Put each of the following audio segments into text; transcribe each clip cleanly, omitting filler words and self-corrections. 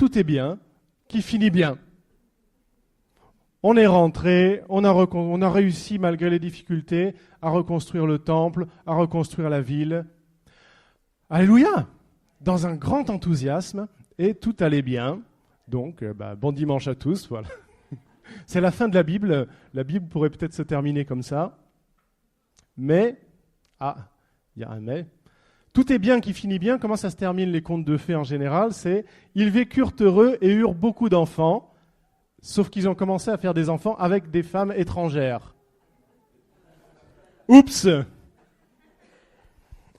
tout est bien, qui finit bien. On est rentré, on a réussi malgré les difficultés à reconstruire le temple, à reconstruire la ville. Alléluia! Dans un grand enthousiasme, et tout allait bien. Donc, bon dimanche à tous. Voilà. C'est la fin de la Bible. La Bible pourrait peut-être se terminer comme ça. Mais, il y a un mais. Tout est bien qui finit bien. Comment ça se termine les contes de fées en général? C'est « Ils vécurent heureux et eurent beaucoup d'enfants », sauf qu'ils ont commencé à faire des enfants avec des femmes étrangères. Oups!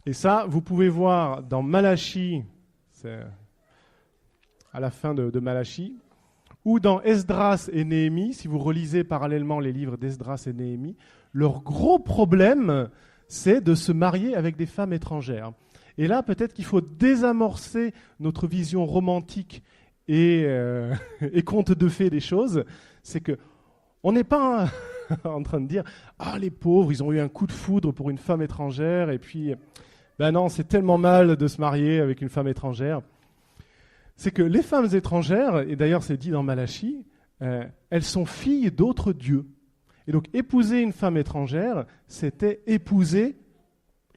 Et ça, vous pouvez voir dans Malachie, c'est à la fin de Malachie, ou dans Esdras et Néhémie, si vous relisez parallèlement les livres d'Esdras et Néhémie, leur gros problème, c'est de se marier avec des femmes étrangères. Et là, peut-être qu'il faut désamorcer notre vision romantique et conte de fées des choses. C'est que on n'est pas en train de dire « Ah, les pauvres, ils ont eu un coup de foudre pour une femme étrangère, et puis, ben non, c'est tellement mal de se marier avec une femme étrangère. » C'est que les femmes étrangères, et d'ailleurs c'est dit dans Malachie, elles sont filles d'autres dieux. Et donc épouser une femme étrangère, c'était épouser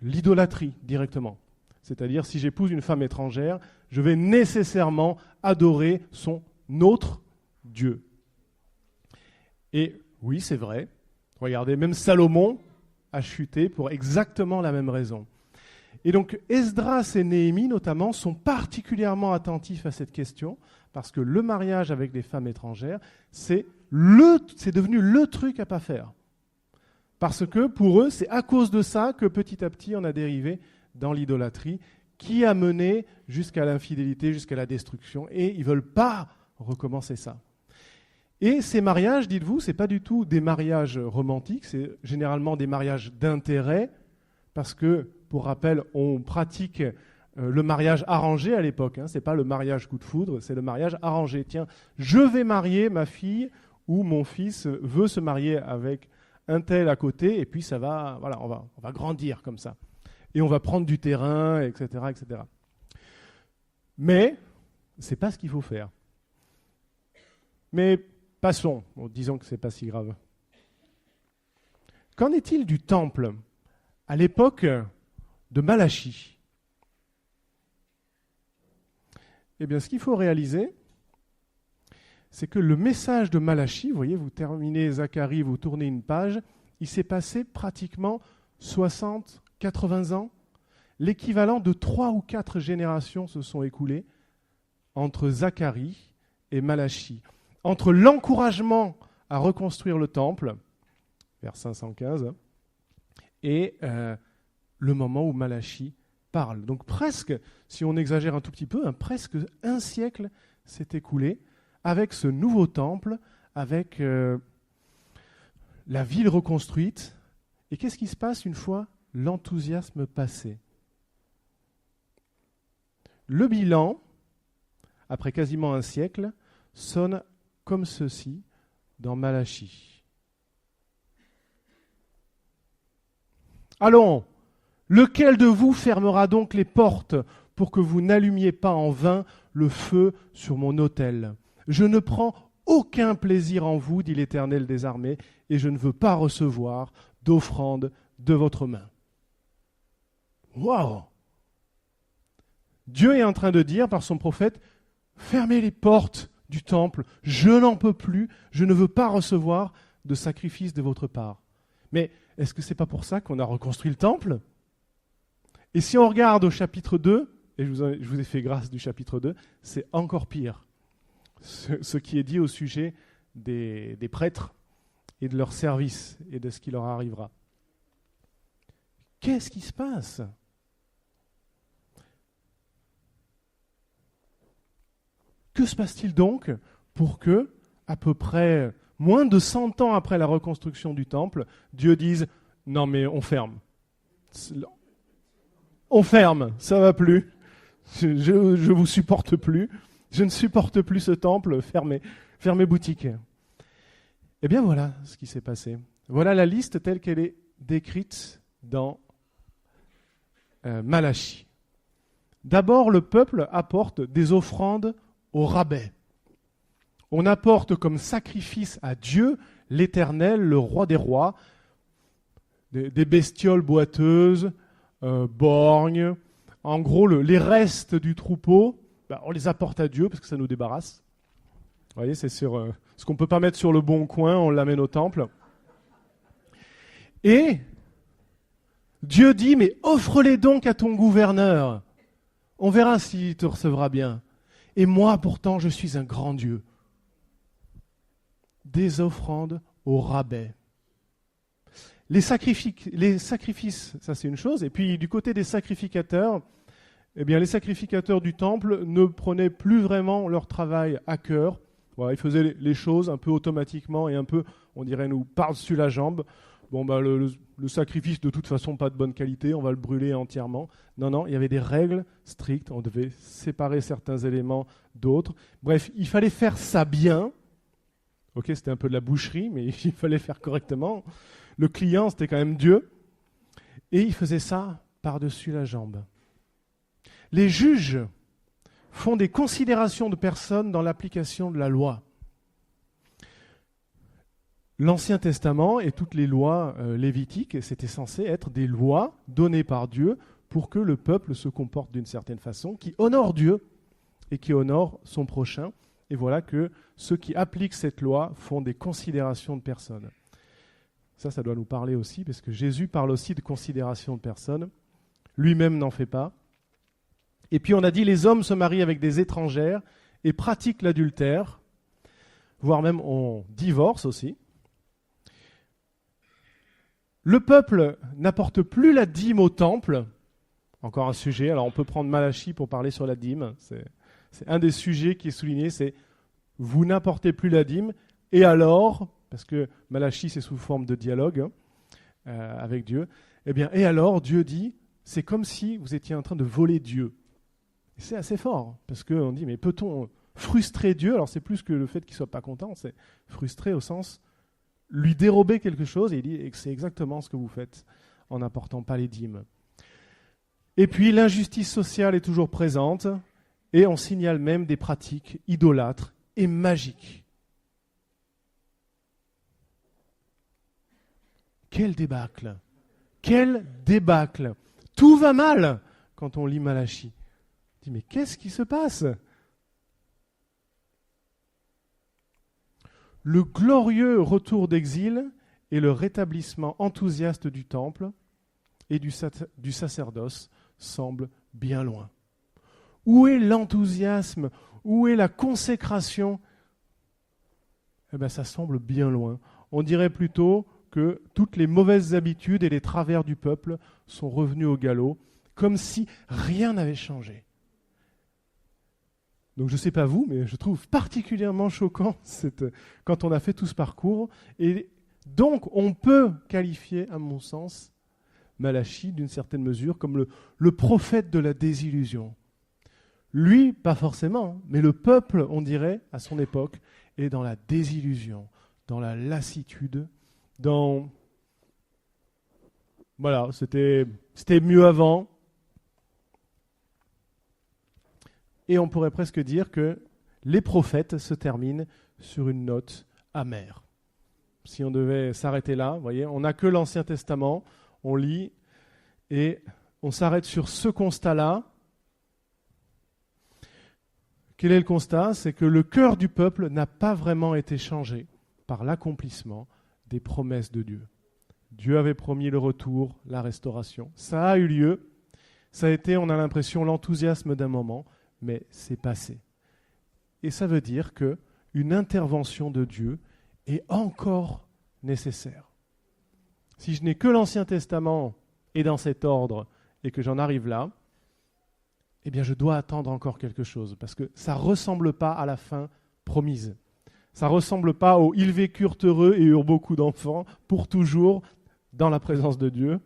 l'idolâtrie directement. C'est-à-dire si j'épouse une femme étrangère, je vais nécessairement adorer son autre dieu. Et oui, c'est vrai. Regardez, même Salomon a chuté pour exactement la même raison. Et donc, Esdras et Néhémie, notamment, sont particulièrement attentifs à cette question, parce que le mariage avec des femmes étrangères, c'est devenu le truc à ne pas faire. Parce que, pour eux, c'est à cause de ça que, petit à petit, on a dérivé dans l'idolâtrie, qui a mené jusqu'à l'infidélité, jusqu'à la destruction, et ils ne veulent pas recommencer ça. Et ces mariages, dites-vous, ce n'est pas du tout des mariages romantiques, c'est généralement des mariages d'intérêt, parce que, pour rappel, on pratique le mariage arrangé à l'époque. Ce n'est pas le mariage coup de foudre, c'est le mariage arrangé. Tiens, je vais marier ma fille ou mon fils veut se marier avec un tel à côté, et puis ça va, voilà, on va grandir comme ça. Et on va prendre du terrain, etc., etc. Mais ce n'est pas ce qu'il faut faire. Mais passons, disons que ce n'est pas si grave. Qu'en est-il du temple à l'époque de Malachie? Eh bien, ce qu'il faut réaliser, c'est que le message de Malachie, vous voyez, vous terminez Zacharie, vous tournez une page, il s'est passé pratiquement 60, 80 ans. L'équivalent de 3 ou 4 générations se sont écoulées entre Zacharie et Malachie. Entre l'encouragement à reconstruire le temple, vers 515, et le moment où Malachie parle. Donc presque, si on exagère un tout petit peu, presque un siècle s'est écoulé avec ce nouveau temple, avec la ville reconstruite. Et qu'est-ce qui se passe une fois l'enthousiasme passé? Le bilan, après quasiment un siècle, sonne comme ceci dans Malachie. Allons, lequel de vous fermera donc les portes pour que vous n'allumiez pas en vain le feu sur mon autel? Je ne prends aucun plaisir en vous, dit l'Éternel des armées, et je ne veux pas recevoir d'offrande de votre main. Waouh! Dieu est en train de dire par son prophète, fermez les portes du temple, je n'en peux plus, je ne veux pas recevoir de sacrifice de votre part. Mais est-ce que ce n'est pas pour ça qu'on a reconstruit le temple? Et si on regarde au chapitre 2, et je vous ai fait grâce du chapitre 2, c'est encore pire. Ce qui est dit au sujet des prêtres et de leur service et de ce qui leur arrivera. Qu'est-ce qui se passe? Que se passe-t-il donc pour que, à peu près moins de 100 ans après la reconstruction du temple, Dieu dise « Non mais on ferme. On ferme, ça va plus. Je vous supporte plus. Je ne supporte plus ce temple. Fermez boutique. » Eh bien voilà ce qui s'est passé. Voilà la liste telle qu'elle est décrite dans Malachie. D'abord, le peuple apporte des offrandes au rabais. On apporte comme sacrifice à Dieu, l'Éternel, le roi des rois, des bestioles boiteuses, borgnes. En gros, les restes du troupeau, on les apporte à Dieu parce que ça nous débarrasse. Vous voyez, c'est sur ce qu'on ne peut pas mettre sur le bon coin, on l'amène au temple. Et Dieu dit, mais offre-les donc à ton gouverneur. On verra s'il te recevra bien. Et moi, pourtant, je suis un grand Dieu. Des offrandes au rabais. Les sacrifices, ça c'est une chose. Et puis du côté des sacrificateurs, eh bien, les sacrificateurs du temple ne prenaient plus vraiment leur travail à cœur. Voilà, ils faisaient les choses un peu automatiquement et un peu, on dirait, nous par-dessus la jambe. Bon, le sacrifice, de toute façon, pas de bonne qualité, on va le brûler entièrement. Non, il y avait des règles strictes, on devait séparer certains éléments d'autres. Bref, il fallait faire ça bien. Ok, c'était un peu de la boucherie, mais il fallait faire correctement. Le client, c'était quand même Dieu. Et il faisait ça par-dessus la jambe. Les juges font des considérations de personnes dans l'application de la loi. L'Ancien Testament et toutes les lois lévitiques, c'était censé être des lois données par Dieu pour que le peuple se comporte d'une certaine façon, qui honore Dieu et qui honore son prochain. Et voilà que ceux qui appliquent cette loi font des considérations de personnes. Ça doit nous parler aussi, parce que Jésus parle aussi de considération de personnes. Lui-même n'en fait pas. Et puis on a dit, les hommes se marient avec des étrangères et pratiquent l'adultère, voire même on divorce aussi. Le peuple n'apporte plus la dîme au temple. Encore un sujet. Alors on peut prendre Malachie pour parler sur la dîme. C'est un des sujets qui est souligné, c'est vous n'apportez plus la dîme. Et alors, parce que Malachie c'est sous forme de dialogue avec Dieu, eh bien, et alors Dieu dit, c'est comme si vous étiez en train de voler Dieu. Et c'est assez fort, parce qu'on dit, mais peut-on frustrer Dieu? Alors c'est plus que le fait qu'il ne soit pas content, c'est frustrer au sens lui dérober quelque chose, et il dit que c'est exactement ce que vous faites en n'apportant pas les dîmes. Et puis l'injustice sociale est toujours présente, et on signale même des pratiques idolâtres et magiques. Quel débâcle! Quel débâcle! Tout va mal quand on lit Malachie. On dit, mais qu'est-ce qui se passe? Le glorieux retour d'exil et le rétablissement enthousiaste du temple et du sacerdoce semblent bien loin. Où est l'enthousiasme? Où est la consécration? Eh bien, ça semble bien loin. On dirait plutôt que toutes les mauvaises habitudes et les travers du peuple sont revenus au galop, comme si rien n'avait changé. Donc je ne sais pas vous, mais je trouve particulièrement choquant quand on a fait tout ce parcours. Et donc on peut qualifier, à mon sens, Malachie d'une certaine mesure comme le prophète de la désillusion. Lui, pas forcément, mais le peuple, on dirait, à son époque, est dans la désillusion, dans la lassitude, dans... Voilà, c'était mieux avant. Et on pourrait presque dire que les prophètes se terminent sur une note amère. Si on devait s'arrêter là, vous voyez, on n'a que l'Ancien Testament, on lit et on s'arrête sur ce constat-là. Quel est le constat? C'est que le cœur du peuple n'a pas vraiment été changé par l'accomplissement des promesses de Dieu. Dieu avait promis le retour, la restauration. Ça a eu lieu. Ça a été, on a l'impression, l'enthousiasme d'un moment, mais c'est passé. Et ça veut dire qu'une intervention de Dieu est encore nécessaire. Si je n'ai que l'Ancien Testament et dans cet ordre et que j'en arrive là, eh bien je dois attendre encore quelque chose parce que ça ne ressemble pas à la fin promise. Ça ne ressemble pas au « ils vécurent heureux et eurent beaucoup d'enfants pour toujours dans la présence de Dieu ».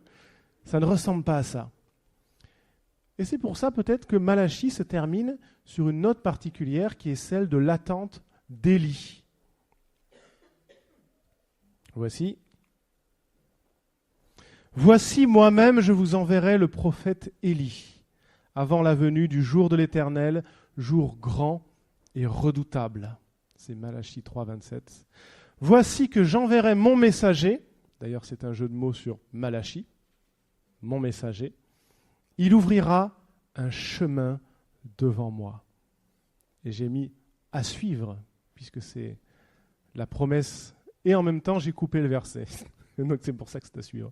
Ça ne ressemble pas à ça. Et c'est pour ça peut-être que Malachie se termine sur une note particulière qui est celle de l'attente d'Élie. Voici. « Voici moi-même, je vous enverrai le prophète Élie, avant la venue du jour de l'Éternel, jour grand et redoutable. C'est Malachie 3, 27. Voici que j'enverrai mon messager, d'ailleurs c'est un jeu de mots sur Malachie, mon messager, il ouvrira un chemin devant moi. Et j'ai mis à suivre, puisque c'est la promesse, et en même temps j'ai coupé le verset. Donc c'est pour ça que c'est à suivre.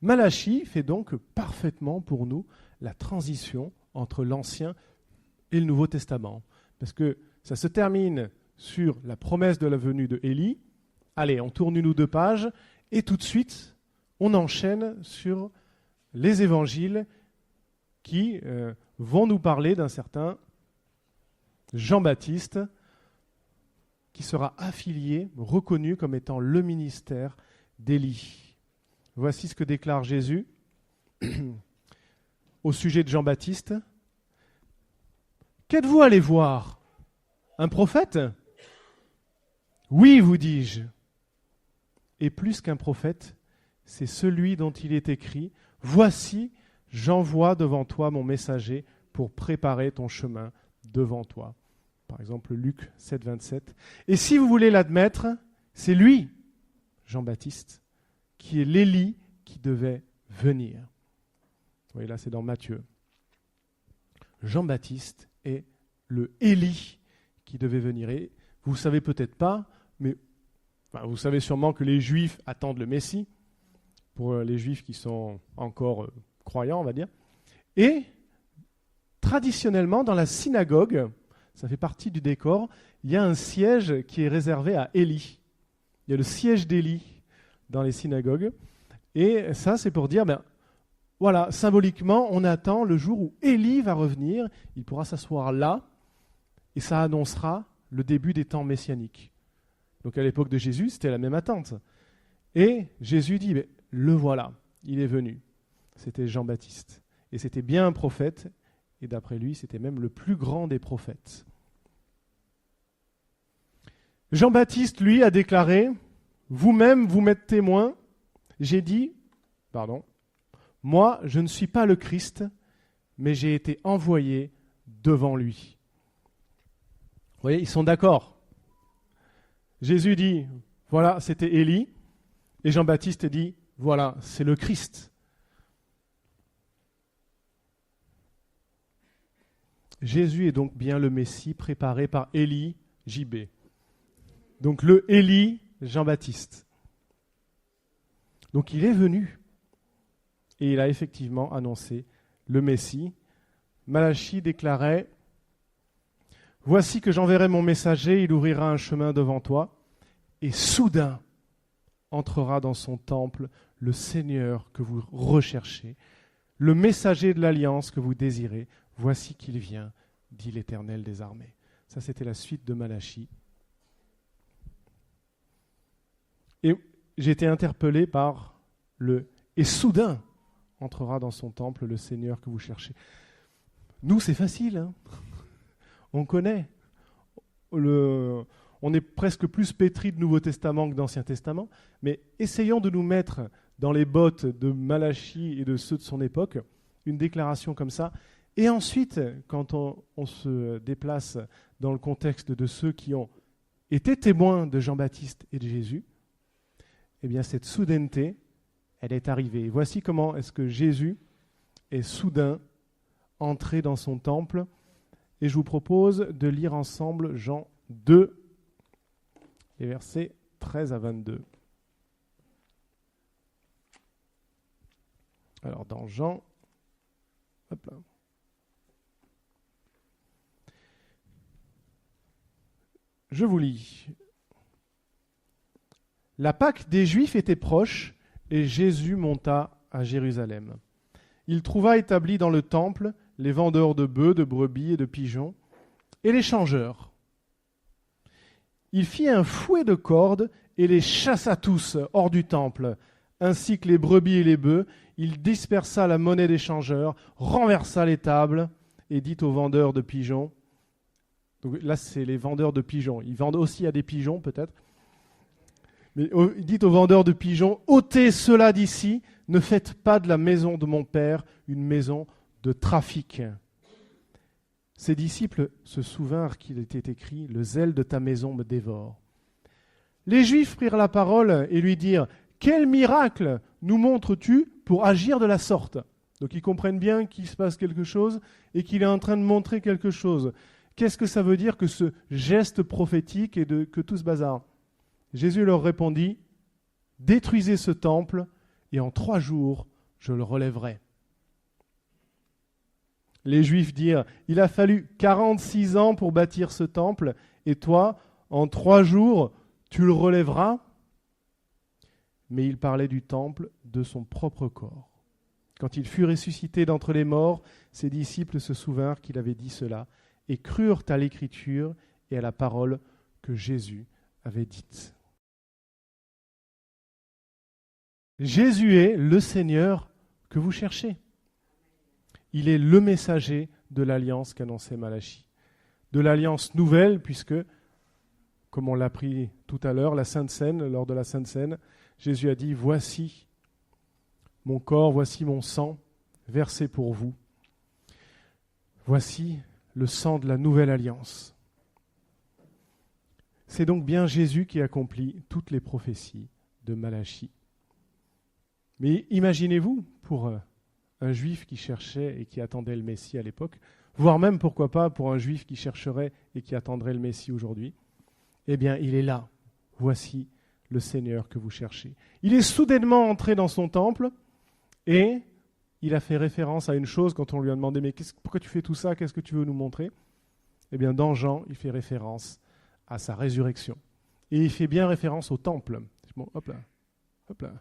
Malachie fait donc parfaitement pour nous la transition entre l'Ancien et le Nouveau Testament. Parce que ça se termine sur la promesse de la venue de Élie. Allez, on tourne une ou deux pages, et tout de suite, on enchaîne sur les évangiles qui vont nous parler d'un certain Jean-Baptiste qui sera affilié, reconnu comme étant le ministère d'Élie. Voici ce que déclare Jésus au sujet de Jean-Baptiste. Qu'êtes-vous allé voir? Un prophète? Oui, vous dis-je. Et plus qu'un prophète, c'est celui dont il est écrit, « Voici, j'envoie devant toi mon messager pour préparer ton chemin devant toi. » Par exemple, Luc 7, 27. Et si vous voulez l'admettre, c'est lui, Jean-Baptiste, qui est l'Élie qui devait venir. Vous voyez, là, c'est dans Matthieu. Jean-Baptiste est le Élie qui devait venir. Et vous ne savez peut-être pas, mais vous savez sûrement que les Juifs attendent le Messie, pour les Juifs qui sont encore croyants, on va dire. Et traditionnellement, dans la synagogue, ça fait partie du décor, il y a un siège qui est réservé à Élie. Il y a le siège d'Élie dans les synagogues. Et ça, c'est pour dire, voilà, symboliquement, on attend le jour où Élie va revenir. Il pourra s'asseoir là, et ça annoncera le début des temps messianiques. Donc à l'époque de Jésus, c'était la même attente. Et Jésus dit, le voilà, il est venu. C'était Jean-Baptiste. Et c'était bien un prophète, et d'après lui, c'était même le plus grand des prophètes. Jean-Baptiste, lui, a déclaré, vous-même, vous m'êtes témoin, j'ai dit, moi, je ne suis pas le Christ, mais j'ai été envoyé devant lui. Vous voyez, ils sont d'accord. Jésus dit, voilà, c'était Élie, et Jean-Baptiste dit, voilà, c'est le Christ. Jésus est donc bien le Messie préparé par Élie, JB. Donc le Élie, Jean-Baptiste. Donc il est venu et il a effectivement annoncé le Messie. Malachie déclarait « Voici que j'enverrai mon messager, il ouvrira un chemin devant toi, et soudain entrera dans son temple le Seigneur que vous recherchez, le messager de l'alliance que vous désirez. Voici qu'il vient, dit l'Éternel des armées. » Ça, c'était la suite de Malachie. Et j'ai été interpellé par le « Et soudain entrera dans son temple le Seigneur que vous cherchez. » Nous, c'est facile, hein. On connaît. On est presque plus pétri de Nouveau Testament que d'Ancien Testament, mais essayons de nous mettre dans les bottes de Malachie et de ceux de son époque, une déclaration comme ça. Et ensuite, quand on se déplace dans le contexte de ceux qui ont été témoins de Jean-Baptiste et de Jésus, eh bien cette soudaineté, elle est arrivée. Voici comment est-ce que Jésus est soudain entré dans son temple. Et je vous propose de lire ensemble Jean 2, les versets 13 à 22. Alors dans Jean, hop là. Je vous lis. La Pâque des Juifs était proche et Jésus monta à Jérusalem. Il trouva établis dans le temple les vendeurs de bœufs, de brebis et de pigeons, et les changeurs. Il fit un fouet de cordes et les chassa tous hors du temple, ainsi que les brebis et les bœufs. Il dispersa la monnaie des changeurs, renversa les tables, et dit aux vendeurs de pigeons, donc là c'est les vendeurs de pigeons, ils vendent aussi à des pigeons peut-être, mais il dit aux vendeurs de pigeons, ôtez cela d'ici, ne faites pas de la maison de mon père une maison de trafic. Ses disciples se souvinrent qu'il était écrit « Le zèle de ta maison me dévore ». Les Juifs prirent la parole et lui dirent « Quel miracle nous montres-tu pour agir de la sorte ?» Donc ils comprennent bien qu'il se passe quelque chose et qu'il est en train de montrer quelque chose. Qu'est-ce que ça veut dire que ce geste prophétique et que tout ce bazar ? Jésus leur répondit « Détruisez ce temple et en 3 jours je le relèverai. » Les Juifs dirent « Il a fallu 46 ans pour bâtir ce temple et toi, en 3 jours, tu le relèveras ?» Mais il parlait du temple de son propre corps. Quand il fut ressuscité d'entre les morts, ses disciples se souvinrent qu'il avait dit cela et crurent à l'Écriture et à la parole que Jésus avait dite. Jésus est le Seigneur que vous cherchez. Il est le messager de l'alliance qu'annonçait Malachie. De l'alliance nouvelle, puisque, comme on l'a appris tout à l'heure, la Sainte Seine, lors de la Sainte Seine, Jésus a dit « Voici mon corps, voici mon sang, versé pour vous. Voici le sang de la nouvelle alliance. » C'est donc bien Jésus qui accomplit toutes les prophéties de Malachie. Mais imaginez-vous, pour un juif qui cherchait et qui attendait le Messie à l'époque, voire même, pourquoi pas, pour un juif qui chercherait et qui attendrait le Messie aujourd'hui, eh bien, il est là. Voici le Seigneur que vous cherchez. Il est soudainement entré dans son temple et il a fait référence à une chose quand on lui a demandé « Mais pourquoi tu fais tout ça ? Qu'est-ce que tu veux nous montrer ?» Eh bien, dans Jean, il fait référence à sa résurrection. Et il fait bien référence au temple. Bon, hop là, hop là.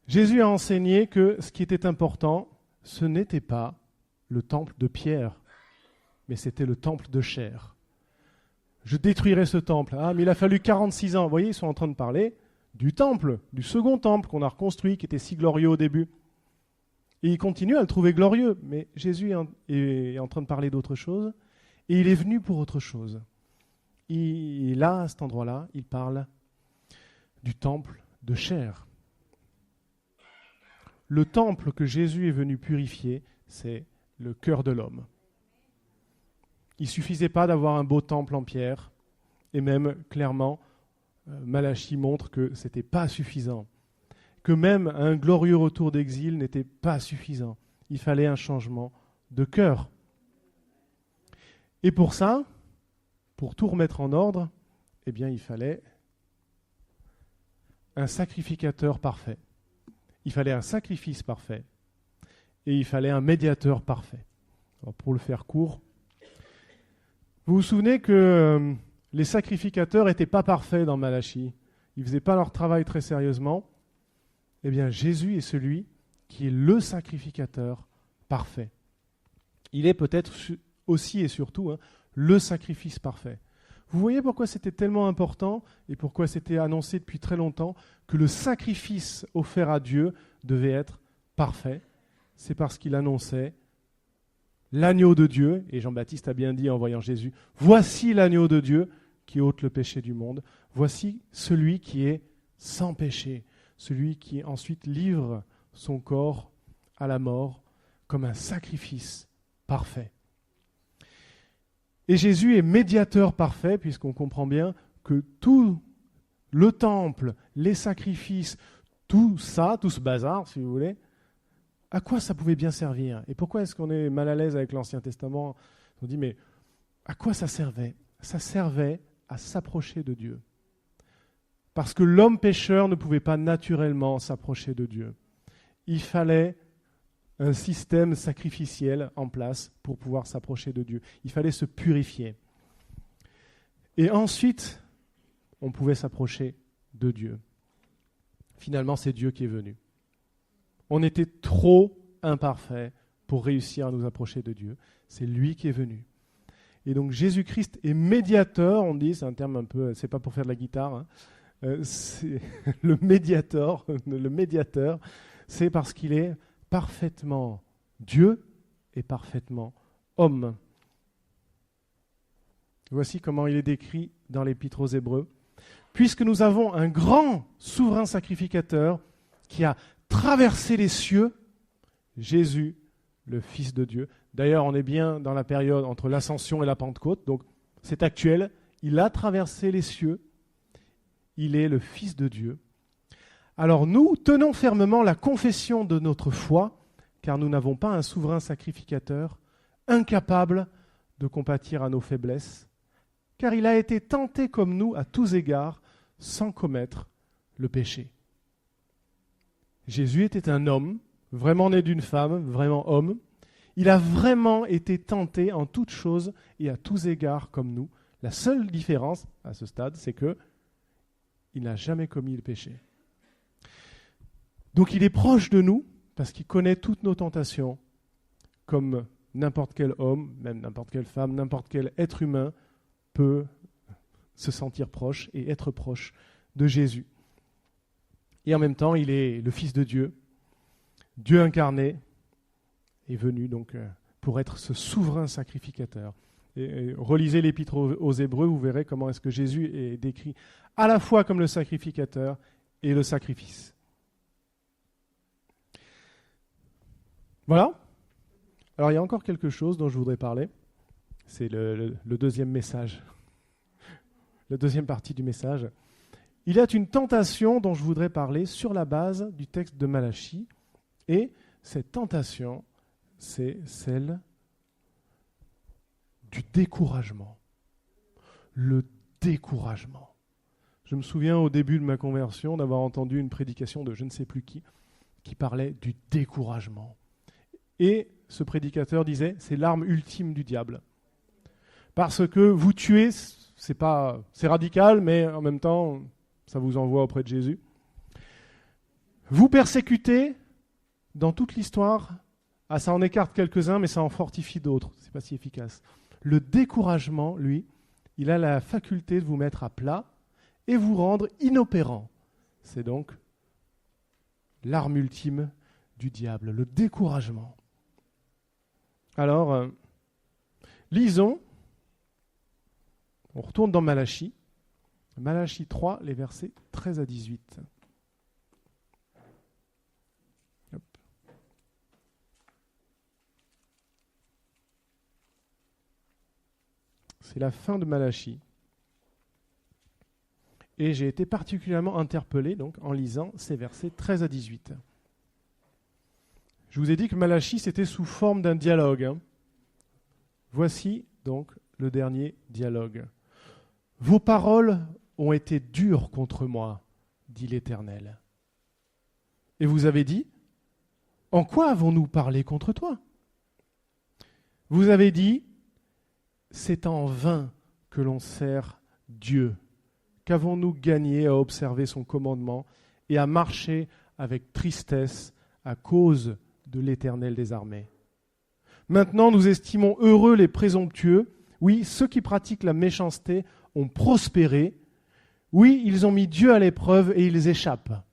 Jésus a enseigné que ce qui était important, ce n'était pas le temple de pierre, mais c'était le temple de chair. Je détruirai ce temple. Ah, mais il a fallu 46 ans. Vous voyez, ils sont en train de parler du temple, du second temple qu'on a reconstruit, qui était si glorieux au début. Et ils continuent à le trouver glorieux. Mais Jésus est en train de parler d'autre chose, et il est venu pour autre chose. Et là, à cet endroit-là, il parle du temple de chair. Le temple que Jésus est venu purifier, c'est le cœur de l'homme. Il ne suffisait pas d'avoir un beau temple en pierre, et même, clairement, Malachie montre que ce n'était pas suffisant, que même un glorieux retour d'exil n'était pas suffisant. Il fallait un changement de cœur. Et pour ça, pour tout remettre en ordre, eh bien, il fallait un sacrificateur parfait. Il fallait un sacrifice parfait. Et il fallait un médiateur parfait. Alors, pour le faire court, vous vous souvenez que les sacrificateurs n'étaient pas parfaits dans Malachie. Ils ne faisaient pas leur travail très sérieusement. Eh bien, Jésus est celui qui est le sacrificateur parfait. Il est peut-être aussi et surtout le sacrifice parfait. Vous voyez pourquoi c'était tellement important et pourquoi c'était annoncé depuis très longtemps que le sacrifice offert à Dieu devait être parfait. C'est parce qu'il annonçait l'agneau de Dieu, et Jean-Baptiste a bien dit en voyant Jésus, « Voici l'agneau de Dieu qui ôte le péché du monde. Voici celui qui est sans péché, celui qui ensuite livre son corps à la mort comme un sacrifice parfait. » Et Jésus est médiateur parfait, puisqu'on comprend bien que tout le temple, les sacrifices, tout ça, tout ce bazar, si vous voulez, à quoi ça pouvait bien servir ? Et pourquoi est-ce qu'on est mal à l'aise avec l'Ancien Testament ? On dit, mais à quoi ça servait ? Ça servait à s'approcher de Dieu. Parce que l'homme pécheur ne pouvait pas naturellement s'approcher de Dieu. Il fallait un système sacrificiel en place pour pouvoir s'approcher de Dieu. Il fallait se purifier. Et ensuite, on pouvait s'approcher de Dieu. Finalement, c'est Dieu qui est venu. On était trop imparfaits pour réussir à nous approcher de Dieu. C'est lui qui est venu. Et donc Jésus-Christ est médiateur, on dit, c'est un terme un peu, c'est pas pour faire de la guitare, c'est le médiateur, c'est parce qu'il est parfaitement Dieu et parfaitement homme. Voici comment il est décrit dans l'Épître aux Hébreux. Puisque nous avons un grand souverain sacrificateur qui a traversé les cieux, Jésus, le Fils de Dieu. D'ailleurs, on est bien dans la période entre l'Ascension et la Pentecôte, donc c'est actuel. Il a traversé les cieux. Il est le Fils de Dieu. Alors nous, tenons fermement la confession de notre foi, car nous n'avons pas un souverain sacrificateur, incapable de compatir à nos faiblesses, car il a été tenté comme nous à tous égards, sans commettre le péché. Jésus était un homme, vraiment né d'une femme, vraiment homme. Il a vraiment été tenté en toutes choses et à tous égards comme nous. La seule différence, à ce stade, c'est que il n'a jamais commis le péché. Donc il est proche de nous, parce qu'il connaît toutes nos tentations, comme n'importe quel homme, même n'importe quelle femme, n'importe quel être humain peut se sentir proche et être proche de Jésus. Et en même temps, il est le Fils de Dieu, Dieu incarné, est venu donc pour être ce souverain sacrificateur. Et relisez l'Épître aux Hébreux, vous verrez comment est-ce que Jésus est décrit à la fois comme le sacrificateur et le sacrifice. Voilà. Alors il y a encore quelque chose dont je voudrais parler. C'est le deuxième message, la deuxième partie du message. Il y a une tentation dont je voudrais parler sur la base du texte de Malachie. Et cette tentation, c'est celle du découragement. Le découragement. Je me souviens au début de ma conversion d'avoir entendu une prédication de je ne sais plus qui parlait du découragement. Et ce prédicateur disait, c'est l'arme ultime du diable. Parce que vous tuez, c'est radical, mais en même temps, ça vous envoie auprès de Jésus. Vous persécutez, dans toute l'histoire, ça en écarte quelques-uns, mais ça en fortifie d'autres. C'est pas si efficace. Le découragement, lui, il a la faculté de vous mettre à plat et vous rendre inopérant. C'est donc l'arme ultime du diable, le découragement. Alors, lisons, on retourne dans Malachie, Malachie 3, les versets 13 à 18. Hop. C'est la fin de Malachie. Et j'ai été particulièrement interpellé donc, en lisant ces versets 13 à 18. Je vous ai dit que Malachie, c'était sous forme d'un dialogue. Voici donc le dernier dialogue. « Vos paroles ont été dures contre moi, dit l'Éternel. Et vous avez dit, en quoi avons-nous parlé contre toi ? Vous avez dit, c'est en vain que l'on sert Dieu. Qu'avons-nous gagné à observer son commandement et à marcher avec tristesse à cause de l'Éternel des armées ? Maintenant, nous estimons heureux les présomptueux. Oui, ceux qui pratiquent la méchanceté ont prospéré. Oui, ils ont mis Dieu à l'épreuve et ils échappent.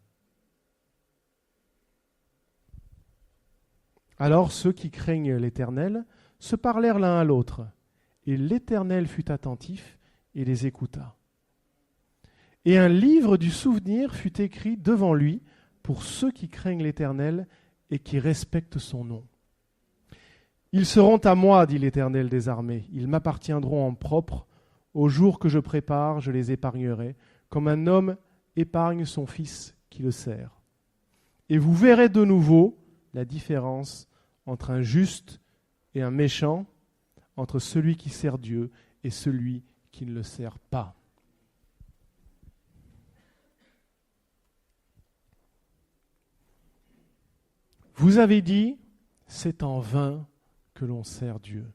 Alors ceux qui craignent l'Éternel se parlèrent l'un à l'autre, et l'Éternel fut attentif et les écouta. Et un livre du souvenir fut écrit devant lui pour ceux qui craignent l'Éternel et qui respectent son nom. Ils seront à moi, dit l'Éternel des armées, ils m'appartiendront en propre. Au jour que je prépare, je les épargnerai, comme un homme épargne son fils qui le sert. Et vous verrez de nouveau la différence entre un juste et un méchant, entre celui qui sert Dieu et celui qui ne le sert pas. Vous avez dit, c'est en vain que l'on sert Dieu.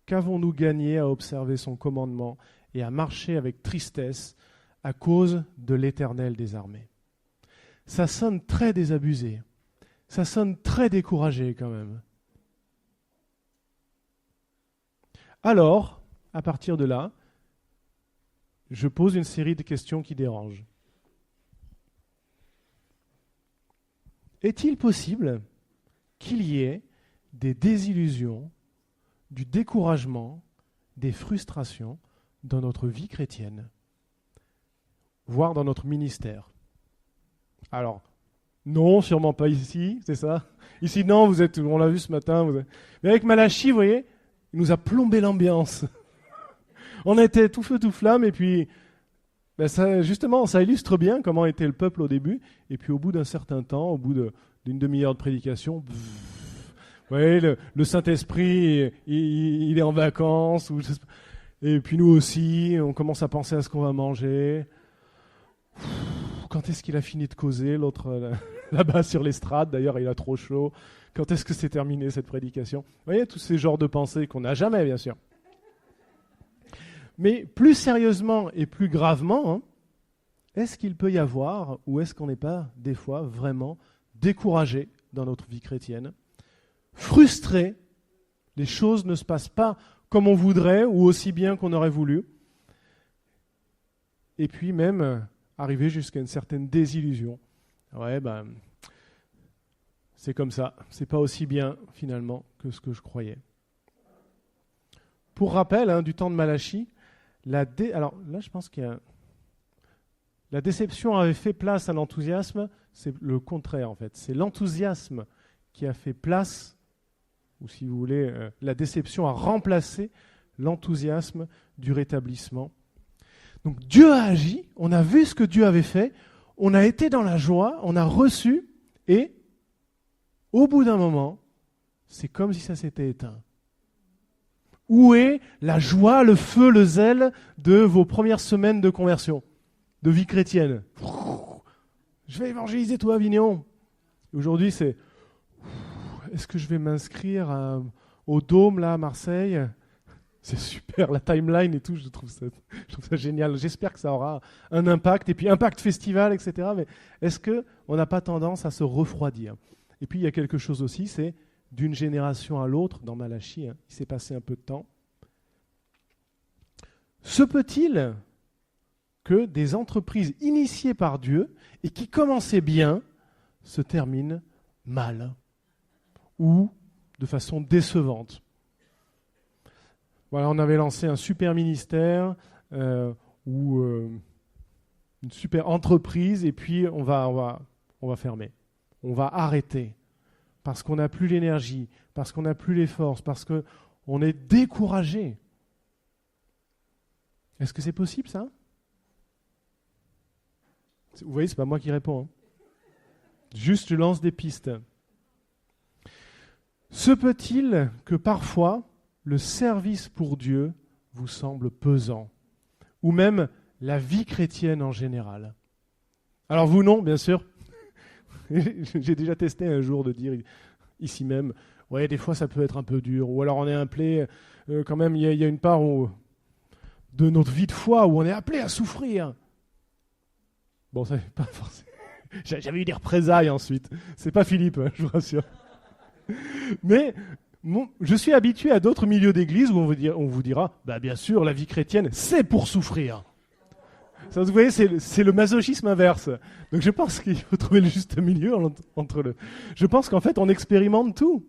Qu'avons-nous gagné à observer son commandement et à marcher avec tristesse à cause de l'Éternel des armées ? Ça sonne très désabusé. Ça sonne très découragé quand même. Alors, à partir de là, je pose une série de questions qui dérangent. Est-il possible qu'il y ait des désillusions, du découragement, des frustrations dans notre vie chrétienne, voire dans notre ministère ? Alors, Non, sûrement pas ici, c'est ça. Ici, non, on l'a vu ce matin. Mais avec Malachie, vous voyez, il nous a plombé l'ambiance. On était tout feu, tout flamme, et puis, justement, ça illustre bien comment était le peuple au début. Et puis, au bout d'un certain temps, au bout d'une demi-heure de prédication, vous voyez, le Saint-Esprit, il est en vacances. Et puis, nous aussi, on commence à penser à ce qu'on va manger. Quand est-ce qu'il a fini de causer, l'autre là-bas sur l'estrade, d'ailleurs il a trop chaud. Quand est-ce que c'est terminé cette prédication? Vous voyez, tous ces genres de pensées qu'on n'a jamais, bien sûr. Mais plus sérieusement et plus gravement, est-ce qu'il peut y avoir, ou est-ce qu'on n'est pas des fois vraiment découragé dans notre vie chrétienne, frustré, les choses ne se passent pas comme on voudrait ou aussi bien qu'on aurait voulu, et puis même arriver jusqu'à une certaine désillusion. Ouais, c'est comme ça. C'est pas aussi bien, finalement, que ce que je croyais. Pour rappel, du temps de Malachie, alors là, je pense qu'il y a... La déception avait fait place à l'enthousiasme. C'est le contraire, en fait. C'est l'enthousiasme qui a fait place, ou si vous voulez, la déception a remplacé l'enthousiasme du rétablissement. Donc Dieu a agi, on a vu ce que Dieu avait fait, on a été dans la joie, on a reçu, et au bout d'un moment, c'est comme si ça s'était éteint. Où est la joie, le feu, le zèle de vos premières semaines de conversion, de vie chrétienne? Je vais évangéliser tout Avignon. Aujourd'hui, c'est est-ce que je vais m'inscrire au Dôme là à Marseille? C'est super, la timeline et tout, je trouve ça génial. J'espère que ça aura un impact, et puis impact festival, etc. Mais est-ce qu'on n'a pas tendance à se refroidir? Et puis il y a quelque chose aussi, c'est d'une génération à l'autre, dans Malachie, il s'est passé un peu de temps. Se peut-il que des entreprises initiées par Dieu et qui commençaient bien se terminent mal ou de façon décevante? Voilà, on avait lancé un super ministère ou une super entreprise, et puis on va fermer. On va arrêter parce qu'on n'a plus l'énergie, parce qu'on n'a plus les forces, parce qu'on est découragé. Est-ce que c'est possible, ça? Vous voyez, c'est pas moi qui réponds. Juste, je lance des pistes. Se peut-il que parfois le service pour Dieu vous semble pesant, ou même la vie chrétienne en général? Alors vous, non, bien sûr. J'ai déjà testé un jour de dire ici même, ouais, des fois ça peut être un peu dur, ou alors on est appelé, quand même, il y a une part de notre vie de foi où on est appelé à souffrir. Bon, ça n'est pas forcément... J'avais eu des représailles ensuite. C'est pas Philippe, je vous rassure. Mais... je suis habitué à d'autres milieux d'église où on vous dira, bien sûr, la vie chrétienne, c'est pour souffrir. Ça, vous voyez, c'est le masochisme inverse. Donc je pense qu'il faut trouver le juste milieu entre le... Je pense qu'en fait, on expérimente tout.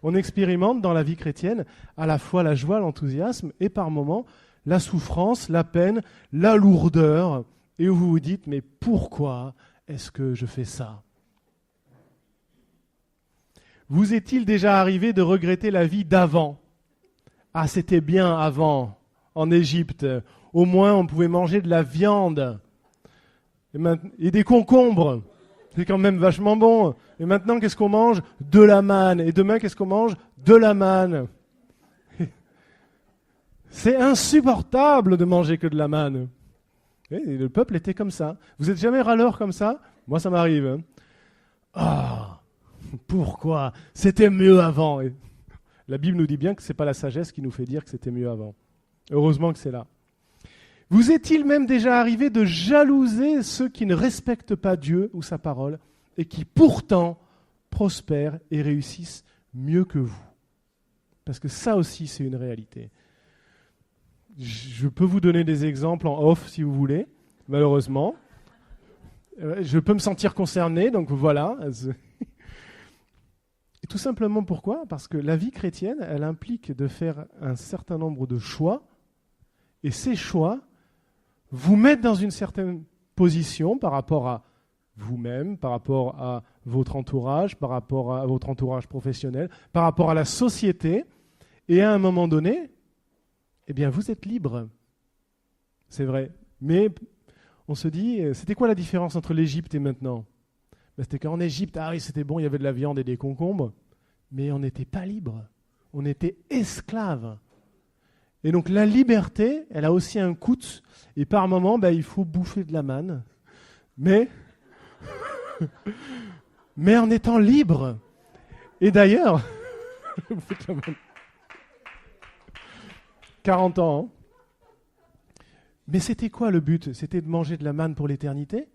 On expérimente dans la vie chrétienne à la fois la joie, l'enthousiasme, et par moments, la souffrance, la peine, la lourdeur, et où vous vous dites, mais pourquoi est-ce que je fais ça ? Vous est-il déjà arrivé de regretter la vie d'avant? Ah, c'était bien avant, en Égypte. Au moins, on pouvait manger de la viande et des concombres. C'est quand même vachement bon. Et maintenant, qu'est-ce qu'on mange? De la manne. Et demain, qu'est-ce qu'on mange? De la manne. C'est insupportable de manger que de la manne. Et le peuple était comme ça. Vous êtes jamais râleur comme ça? Moi, ça m'arrive. Ah, pourquoi? C'était mieux avant. Et la Bible nous dit bien que ce n'est pas la sagesse qui nous fait dire que c'était mieux avant. Heureusement que c'est là. Vous est-il même déjà arrivé de jalouser ceux qui ne respectent pas Dieu ou sa parole et qui pourtant prospèrent et réussissent mieux que vous? Parce que ça aussi, c'est une réalité. Je peux vous donner des exemples en off si vous voulez, malheureusement. Je peux me sentir concerné, donc voilà. Et tout simplement pourquoi? Parce que la vie chrétienne, elle implique de faire un certain nombre de choix, et ces choix vous mettent dans une certaine position par rapport à vous-même, par rapport à votre entourage, par rapport à votre entourage professionnel, par rapport à la société. Et à un moment donné, eh bien, vous êtes libre. C'est vrai. Mais on se dit, c'était quoi la différence entre l'Égypte et maintenant ? C'était qu'en Égypte, ah oui, c'était bon, il y avait de la viande et des concombres, mais on n'était pas libre. On était esclave. Et donc la liberté, elle a aussi un coût. Et par moment, il faut bouffer de la manne. Mais en étant libre. Et d'ailleurs, 40 ans. Hein. Mais c'était quoi le but ? C'était de manger de la manne pour l'éternité ?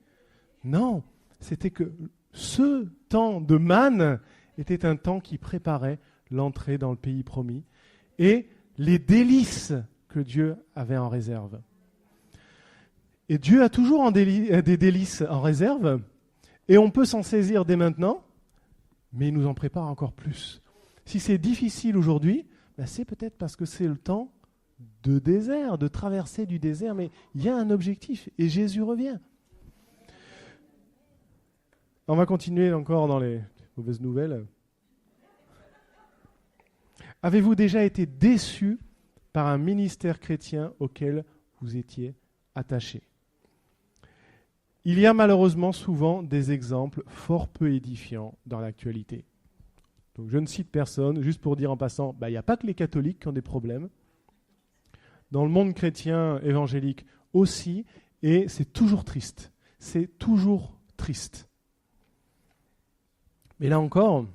Non, c'était que ce temps de manne était un temps qui préparait l'entrée dans le pays promis et les délices que Dieu avait en réserve. Et Dieu a toujours des délices en réserve, et on peut s'en saisir dès maintenant, mais il nous en prépare encore plus. Si c'est difficile aujourd'hui, c'est peut-être parce que c'est le temps de désert, de traverser du désert, mais il y a un objectif, et Jésus revient. On va continuer encore dans les mauvaises nouvelles. Avez-vous déjà été déçu par un ministère chrétien auquel vous étiez attaché ? Il y a malheureusement souvent des exemples fort peu édifiants dans l'actualité. Donc je ne cite personne, juste pour dire en passant, il n'y a pas que les catholiques qui ont des problèmes. Dans le monde chrétien évangélique aussi, et c'est toujours triste. C'est toujours triste. Mais là encore,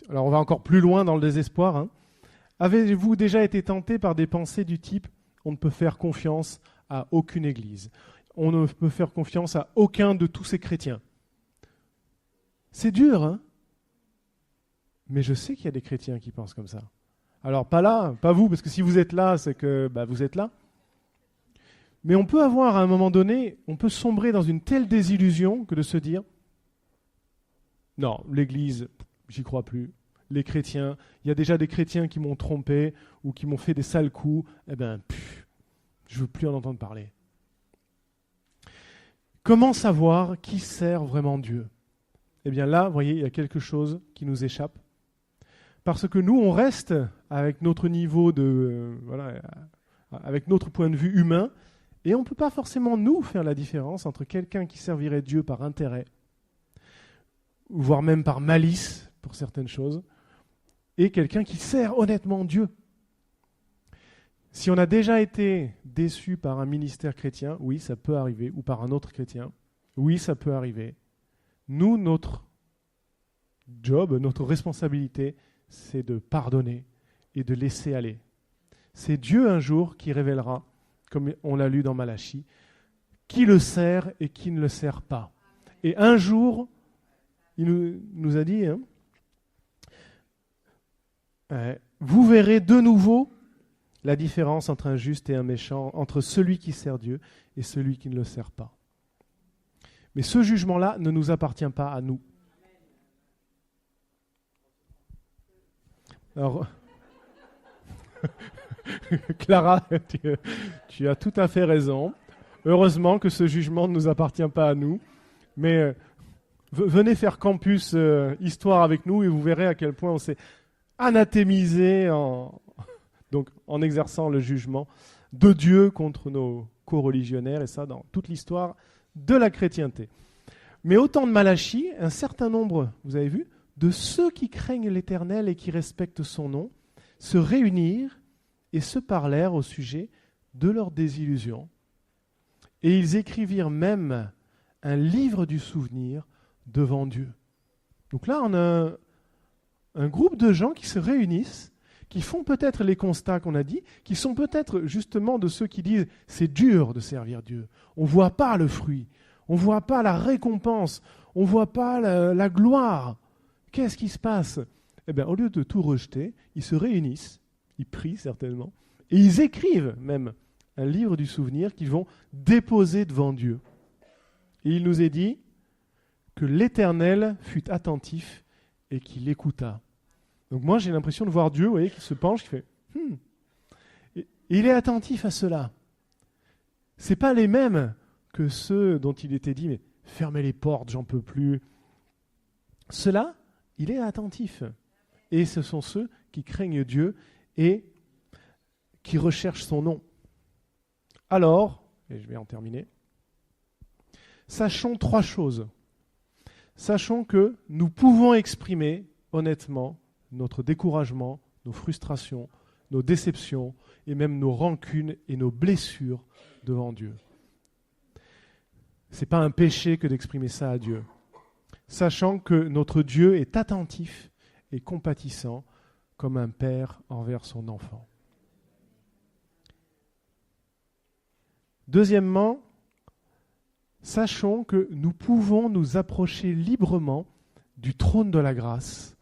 alors on va encore plus loin dans le désespoir. Hein. Avez-vous déjà été tenté par des pensées du type « on ne peut faire confiance à aucune église, on ne peut faire confiance à aucun de tous ces chrétiens ». C'est dur, hein ? Mais je sais qu'il y a des chrétiens qui pensent comme ça. Alors pas là, pas vous, parce que si vous êtes là, c'est que vous êtes là. Mais on peut avoir à un moment donné, on peut sombrer dans une telle désillusion que de se dire « non, l'église, j'y crois plus. Les chrétiens, il y a déjà des chrétiens qui m'ont trompé ou qui m'ont fait des sales coups. Je ne veux plus en entendre parler. » Comment savoir qui sert vraiment Dieu ? Eh bien là, vous voyez, il y a quelque chose qui nous échappe. Parce que nous, on reste avec notre niveau avec notre point de vue humain, et on ne peut pas forcément nous faire la différence entre quelqu'un qui servirait Dieu par intérêt, voire même par malice pour certaines choses, et quelqu'un qui sert honnêtement Dieu. Si on a déjà été déçu par un ministère chrétien, oui, ça peut arriver, ou par un autre chrétien, oui, ça peut arriver. Nous, notre job, notre responsabilité, c'est de pardonner et de laisser aller. C'est Dieu un jour qui révélera, comme on l'a lu dans Malachie, qui le sert et qui ne le sert pas. Et un jour, il nous a dit, vous verrez de nouveau la différence entre un juste et un méchant, entre celui qui sert Dieu et celui qui ne le sert pas. Mais ce jugement-là ne nous appartient pas à nous. Alors, Clara, tu as tout à fait raison. Heureusement que ce jugement ne nous appartient pas à nous. Mais venez faire campus histoire avec nous et vous verrez à quel point on s'est anathémisé en exerçant le jugement de Dieu contre nos co-religionnaires, et ça dans toute l'histoire de la chrétienté. Mais au temps de Malachie, un certain nombre, vous avez vu, de ceux qui craignent l'Éternel et qui respectent son nom, se réunirent et se parlèrent au sujet de leurs désillusions. Et ils écrivirent même un livre du souvenir devant Dieu. Donc là, on a un groupe de gens qui se réunissent, qui font peut-être les constats qu'on a dit, qui sont peut-être justement de ceux qui disent « c'est dur de servir Dieu, on ne voit pas le fruit, on ne voit pas la récompense, on ne voit pas la gloire. Qu'est-ce qui se passe ?» Eh bien, au lieu de tout rejeter, ils se réunissent, ils prient certainement, et ils écrivent même un livre du souvenir qu'ils vont déposer devant Dieu. Et il nous est dit que l'Éternel fut attentif et qu'il écouta. Donc moi, j'ai l'impression de voir Dieu, vous voyez, qui se penche, qui fait Et il est attentif à cela. Ce n'est pas les mêmes que ceux dont il était dit, mais fermez les portes, j'en peux plus. Cela, il est attentif. Et ce sont ceux qui craignent Dieu et qui recherchent son nom. Alors, et je vais en terminer, sachons 3 choses. Sachons que nous pouvons exprimer honnêtement notre découragement, nos frustrations, nos déceptions et même nos rancunes et nos blessures devant Dieu. Ce n'est pas un péché que d'exprimer ça à Dieu. Sachant que notre Dieu est attentif et compatissant comme un père envers son enfant. Deuxièmement, sachons que nous pouvons nous approcher librement du trône de la grâce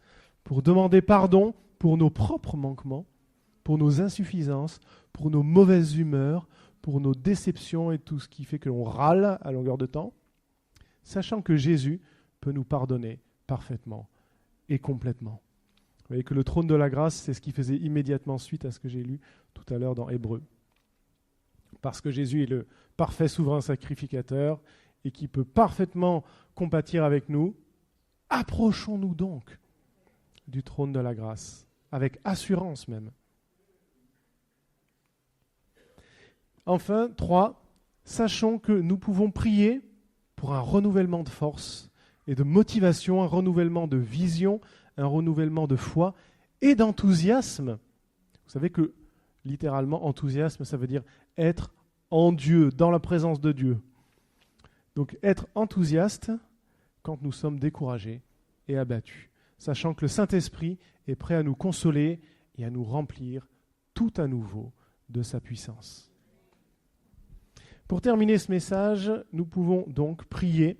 pour demander pardon pour nos propres manquements, pour nos insuffisances, pour nos mauvaises humeurs, pour nos déceptions et tout ce qui fait que l'on râle à longueur de temps, sachant que Jésus peut nous pardonner parfaitement et complètement. Vous voyez que le trône de la grâce, c'est ce qui faisait immédiatement suite à ce que j'ai lu tout à l'heure dans Hébreux. Parce que Jésus est le parfait souverain sacrificateur et qui peut parfaitement compatir avec nous, approchons-nous donc du trône de la grâce, avec assurance même. Enfin, 3, sachons que nous pouvons prier pour un renouvellement de force et de motivation, un renouvellement de vision, un renouvellement de foi et d'enthousiasme. Vous savez que littéralement, enthousiasme, ça veut dire être en Dieu, dans la présence de Dieu. Donc être enthousiaste quand nous sommes découragés et abattus, sachant que le Saint-Esprit est prêt à nous consoler et à nous remplir tout à nouveau de sa puissance. Pour terminer ce message, nous pouvons donc prier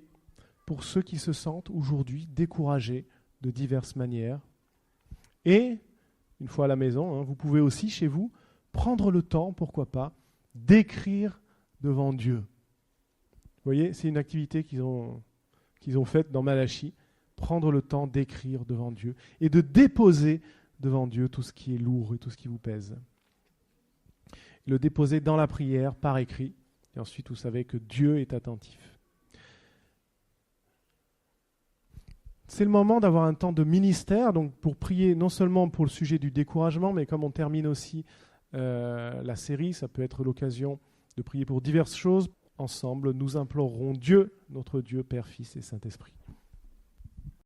pour ceux qui se sentent aujourd'hui découragés de diverses manières. Et, une fois à la maison, vous pouvez aussi chez vous prendre le temps, pourquoi pas, d'écrire devant Dieu. Vous voyez, c'est une activité qu'ils ont faite dans Malachie, prendre le temps d'écrire devant Dieu et de déposer devant Dieu tout ce qui est lourd et tout ce qui vous pèse. Le déposer dans la prière, par écrit, et ensuite vous savez que Dieu est attentif. C'est le moment d'avoir un temps de ministère, donc pour prier non seulement pour le sujet du découragement, mais comme on termine aussi la série, ça peut être l'occasion de prier pour diverses choses. Ensemble, nous implorerons Dieu, notre Dieu, Père, Fils et Saint-Esprit.